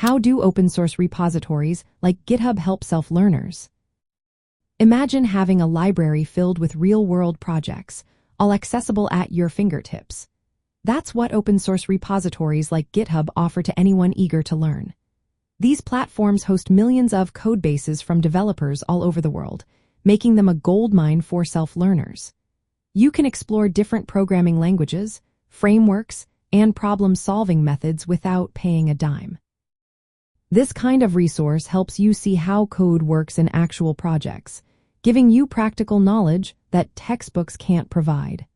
How do open-source repositories like GitHub help self-learners? Imagine having a library filled with real-world projects, all accessible at your fingertips. That's what open-source repositories like GitHub offer to anyone eager to learn. These platforms host millions of codebases from developers all over the world, making them a goldmine for self-learners. You can explore different programming languages, frameworks, and problem-solving methods without paying a dime. This kind of resource helps you see how code works in actual projects, giving you practical knowledge that textbooks can't provide.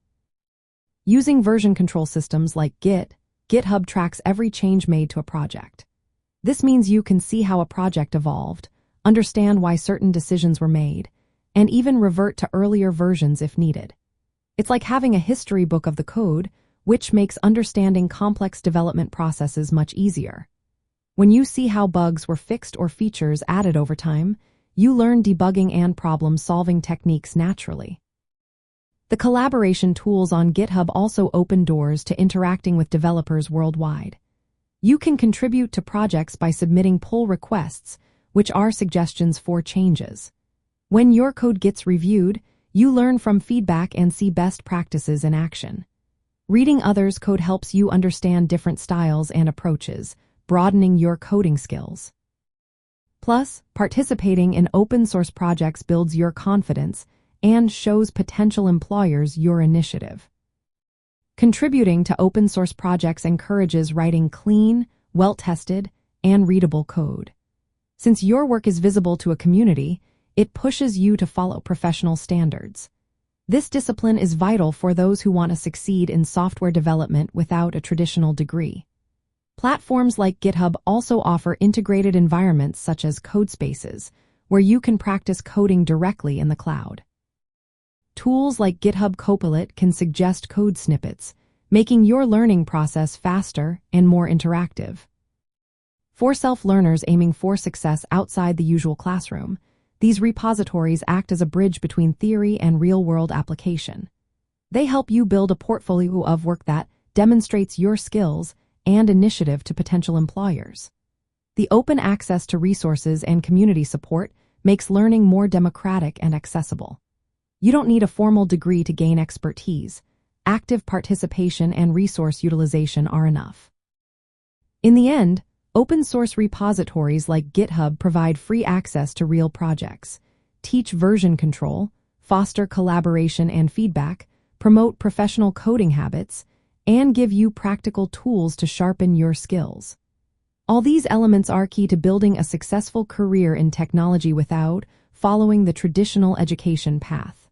Using version control systems like GitHub tracks every change made to a project. This means you can see how a project evolved, understand why certain decisions were made, and even revert to earlier versions if needed. It's like having a history book of the code, which makes understanding complex development processes much easier. When you see how bugs were fixed or features added over time, you learn debugging and problem-solving techniques naturally. The collaboration tools on GitHub also open doors to interacting with developers worldwide. You can contribute to projects by submitting pull requests, which are suggestions for changes. When your code gets reviewed, you learn from feedback and see best practices in action. Reading others' code helps you understand different styles and approaches, broadening your coding skills. Plus, participating in open-source projects builds your confidence and shows potential employers your initiative. Contributing to open-source projects encourages writing clean, well-tested, and readable code. Since your work is visible to a community, it pushes you to follow professional standards. This discipline is vital for those who want to succeed in software development without a traditional degree. Platforms like GitHub also offer integrated environments such as code spaces, where you can practice coding directly in the cloud. Tools like GitHub Copilot can suggest code snippets, making your learning process faster and more interactive. For self-learners aiming for success outside the usual classroom, these repositories act as a bridge between theory and real-world application. They help you build a portfolio of work that demonstrates your skills and initiative to potential employers. The open access to resources and community support makes learning more democratic and accessible. You don't need a formal degree to gain expertise. Active participation and resource utilization are enough. In the end, open-source repositories like GitHub provide free access to real projects, teach version control, foster collaboration and feedback, promote professional coding habits, and give you practical tools to sharpen your skills. All these elements are key to building a successful career in technology without following the traditional education path.